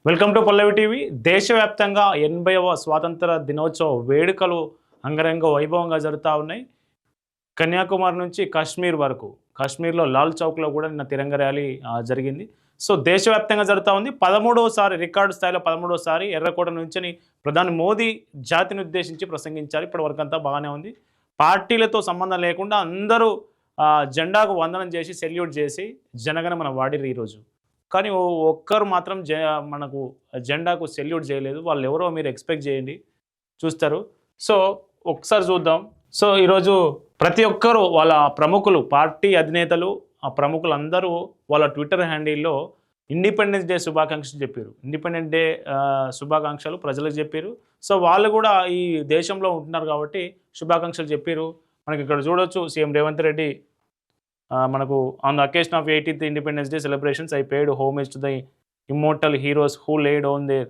Welcome to Pallavi TV. దేశవ్యాప్తంగా 80వ స్వాతంత్ర దినోత్సవ వేడుకలు అంగరంగ వైభవంగా జరుగుతూ ఉన్నాయి. కన్యాకుమారి నుంచి కాశ్మీర్ వరకు, కాశ్మీర్లో లాల్ చౌక్లో కూడా నిన్న తిరంగ ర్యాలీ జరిగింది. సో దేశవ్యాప్తంగా జరుగుతూ ఉంది. 13వసారి రికార్డు స్థాయిలో 13వసారి ఎర్రకోట నుంచని ప్రధాని మోదీ జాతిని ఉద్దేశించి ప్రసంగించారు. ఇప్పటివరకు అంతా బాగానే ఉంది. పార్టీలతో సంబంధం లేకుండా అందరూ జెండాకు వందనం చేసి సెల్యూట్ చేసి జనగణమన వాడిర్రు ఈరోజు. కానీ ఒక్కరు మాత్రం మనకు జెండాకు సెల్యూట్ చేయలేదు. వాళ్ళు ఎవరో మీరు ఎక్స్పెక్ట్ చేయండి, చూస్తారు. సో ఒకసారి చూద్దాం. సో ఈరోజు ప్రతి ఒక్కరు వాళ్ళ ప్రముఖులు, పార్టీ అధినేతలు, ఆ ప్రముఖులందరూ వాళ్ళ ట్విట్టర్ హ్యాండిల్లో ఇండిపెండెన్స్ డే శుభాకాంక్షలు చెప్పారు. ఇండిపెండెన్స్ డే శుభాకాంక్షలు ప్రజలకు చెప్పారు. సో వాళ్ళు కూడా ఈ దేశంలో ఉంటున్నారు కాబట్టి శుభాకాంక్షలు చెప్పారు. మనకి ఇక్కడ చూడొచ్చు, సీఎం రేవంత్ రెడ్డి మనకు on the occasion of 80th independence day celebrations I paid homage to the immortal heroes who laid on their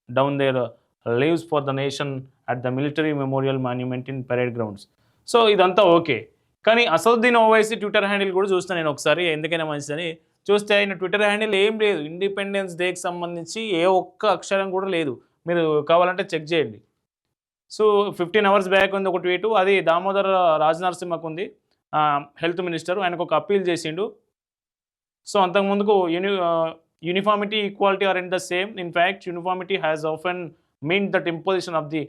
down their lives for the nation at the military memorial monument in parade grounds. So ఇదంతా okay, కానీ Asaduddin Owaisi Twitter handle కూడా చూస్తాను నేను ఒకసారి, ఎందుకైనా మంచిదని చూస్తే ఆయన ట్విట్టర్ హ్యాండిల్ ఏం లేదు. ఇండిపెండెన్స్ డేకి సంబంధించి ఏ ఒక్క అక్షరం కూడా లేదు. మీరు కావాలంటే చెక్ చేయండి. సో 15 hours బ్యాక్ ఉంది ఒక ట్వీటు, అది దామోదర్ రాజనరసింహకు ఉంది, హెల్త్ మినిస్టర్. ఆయనకు ఒక అప్పీల్ చేసిండు. సో అంతకుముందుకు uniformity, equality are in the same. In fact uniformity has often mean that imposition of the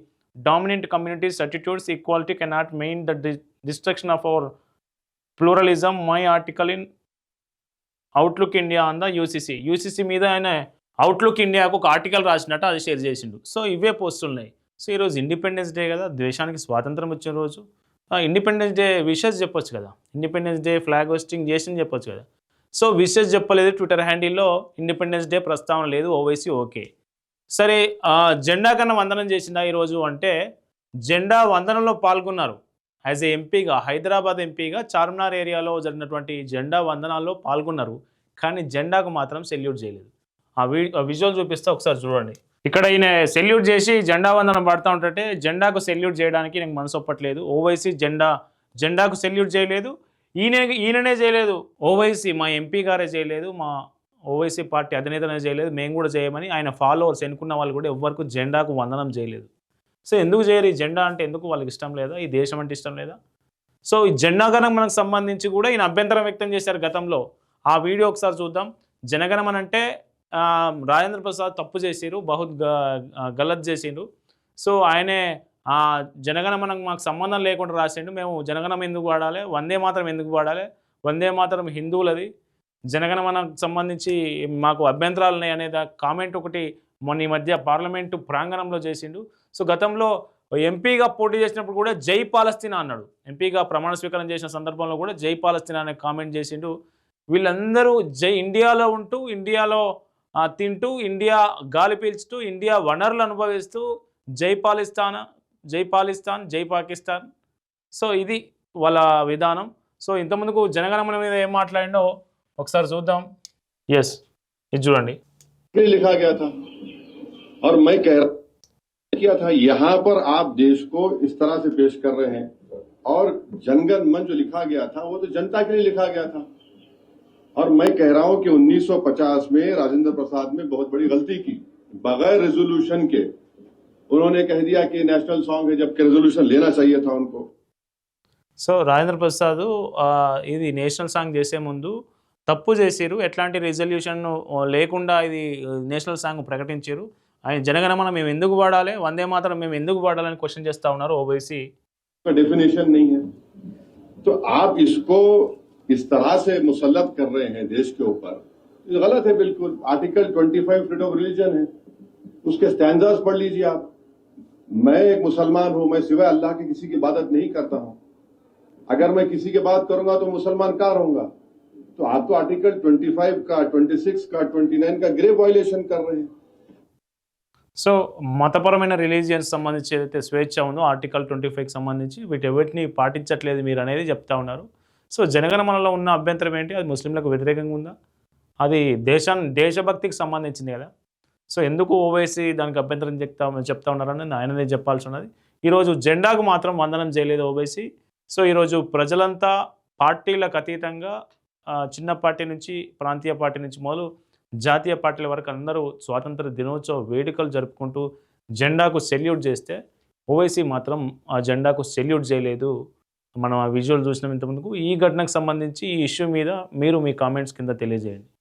dominant communities attitudes. Equality cannot mean the destruction of our pluralism. My article in Outlook India on the UCC మీద ఆయన outlook ఇండియాకు ఒక article రాసినట్టు అది share చేసిండు. So ఇవే పోస్టులు ఉన్నాయి. సో ఈరోజు ఇండిపెండెన్స్ డే కదా, దేశానికి స్వాతంత్రం వచ్చిన రోజు. ఇండిపెండెన్స్ డే విషెస్ చెప్పొచ్చు కదా, ఇండిపెండెన్స్ డే ఫ్లాగ్ హోస్టింగ్ చేసి చెప్పొచ్చు కదా. సో విషెస్ చెప్పలేదు ట్విట్టర్ హ్యాండిల్లో, ఇండిపెండెన్స్ డే ప్రస్తావన లేదు. ఓవైసీ ఓకే, సరే. జెండా కన్నా వందనం చేసిందా ఈరోజు అంటే, జెండా వందనంలో పాల్గొన్నారు. యాజ్ ఏ ఎంపీగా, హైదరాబాద్ ఎంపీగా చార్మినార్ ఏరియాలో జరిగినటువంటి జెండా వందనాల్లో పాల్గొన్నారు. కానీ జెండాకు మాత్రం సెల్యూట్ చేయలేదు. ఆ విజువల్ చూపిస్తే ఒకసారి చూడండి. ఇక్కడ ఈయన సెల్యూట్ చేసి జెండా వందనం పడుతూ ఉంటే, జెండాకు సెల్యూట్ చేయడానికి నాకు మనసు ఒప్పట్లేదు. ఓవైసీ జెండాకు సెల్యూట్ చేయలేదు, ఈయననే చేయలేదు. ఓవైసీ మా ఎంపీ గారే చేయలేదు, మా ఓవైసీ పార్టీ అధినేతనే చేయలేదు, మేము కూడా చేయమని ఆయన ఫాలోవర్స్ ఎన్నుకున్న వాళ్ళు కూడా ఎవ్వరికి జెండాకు వందనం చేయలేదు. సో ఎందుకు చేయరు? ఈ జెండా అంటే ఎందుకు వాళ్ళకి ఇష్టం లేదా? ఈ దేశం అంటే ఇష్టం లేదా? సో ఈ జెండా గణమనకు సంబంధించి కూడా ఈయన అభ్యంతరం వ్యక్తం చేశారు గతంలో. ఆ వీడియో ఒకసారి చూద్దాం. జనగణమన అంటే రాజేంద్ర ప్రసాద్ తప్పు చేసిరు, బహుత్ గలత్ చేసిండు. సో ఆయనే జనగణమనకు మాకు సంబంధం లేకుండా రాసిండు. మేము జనగణం ఎందుకు వాడాలి, వందే మాతరం ఎందుకు వాడాలి, వందే మాతరం హిందువులది, జనగణమనకు సంబంధించి మాకు అభ్యంతరాలు ఉన్నాయి అనేది కామెంట్ ఒకటి మొన్న ఈ మధ్య పార్లమెంటు ప్రాంగణంలో చేసిండు. సో గతంలో ఎంపీగా పోటీ చేసినప్పుడు కూడా జై పాలస్తీనా అన్నాడు. ఎంపీగా ప్రమాణ స్వీకారం చేసిన సందర్భంలో కూడా జై పాలస్తీనా అనే కామెంట్ చేసిండు. వీళ్ళందరూ ఇండియాలో ఉంటూ, ఇండియాలో తింటూ, ఇండియా గాలి పీల్చుతూ, ఇండియా వనరులు అనుభవిస్తూ జై పాలిస్తాన్, జై పాకిస్తాన్. సో ఇది వాళ్ళ విధానం. సో ఇంతకుముందుకు జనగణమన మీద ఏం మాట్లాడిండో ఒకసారి చూద్దాం. ఎస్, ఇది చూడండి. लिखा गया था और मैं कह रहा किया था, यहाँ पर आप देश को इस तरह से पेश कर रहे हैं, और जनगण मन जो लिखा गया था वो तो जनता के लिए लिखा गया था. और मैं कह रहा हूं कि 1950 में राजेंद्र प्रसाद ने बहुत बड़ी गलती की. बगैर रेजोल्यूशन के उन्होंने कह दिया कि नेशनल सॉन्ग है, जबकि रेजोल्यूशन लेना चाहिए था उनको. సో రాజేంద్ర ప్రసాద్ ఇది నేషనల్ సాంగ్ చేసే ముందు తప్పు చేసిరు. ఎట్లాంటి రిజల్యూషన్ లేకుండా ఇది నేషనల్ సాంగ్ ప్రకటించారు. ఆయన జనగణమన మేము ఎందుకు వాడాలి, వందే మాతరం మేము ఎందుకు వాడాలని క్వశ్చన్ చేస్తూ ఉన్నారు ఓవైసీ. डेफिनेशन नहीं है, तो आप इसको इस तरह से मुसल्लत कर रहे हैं देश के ऊपर, ये गलत है बिल्कुल. आर्टिकल 25 फ्रीडम ऑफ रिलीजन है, उसके स्टैंडर्ड्स पढ़ लीजिए आप. मैं एक मुसलमान हूं, मैं सिवाय अल्लाह के किसी की इबादत नहीं करता हूं. अगर मैं किसी की बात करूंगा तो मुसलमान का रहूंगा. तो आप तो आर्टिकल 25 का, 26 का, 29 का ग्रेव वायलेशन कर रहे हैं. సో మతపరమైన రిలీజియన్స్ సంబంధించి ఏదైతే స్వేచ్ఛ ఉందో ఆర్టికల్ 25కి సంబంధించి వీటెవటిని పాటించట్లేదు మీరు అనేది చెప్తా ఉన్నారు. సో జనగణమనలో ఉన్న అభ్యంతరం ఏంటి? అది ముస్లింలకు వ్యతిరేకంగా ఉందా? అది దేశభక్తికి సంబంధించింది కదా. సో ఎందుకు ఓవైసీ దానికి అభ్యంతరం చెప్తా ఉన్నారని ఆయననే చెప్పాల్సి ఉన్నది. ఈరోజు జెండాకు మాత్రం వందనం చేయలేదు ఓవైసీ. సో ఈరోజు ప్రజలంతా పార్టీలకు అతీతంగా చిన్న పార్టీ నుంచి, ప్రాంతీయ పార్టీ నుంచి మొదలు జాతీయ పార్టీల వరకు అందరూ స్వాతంత్ర దినోత్సవ వేడుకలు జరుపుకుంటూ జెండాకు సెల్యూట్ చేస్తే ఓవైసీ మాత్రం ఆ జెండాకు సెల్యూట్ చేయలేదు. మనం ఆ విజువల్ చూసినాం ఇంతకుముందుకు. ఈ ఘటనకు సంబంధించి ఈ ఇష్యూ మీద మీరు మీ కామెంట్స్ కింద తెలియజేయండి.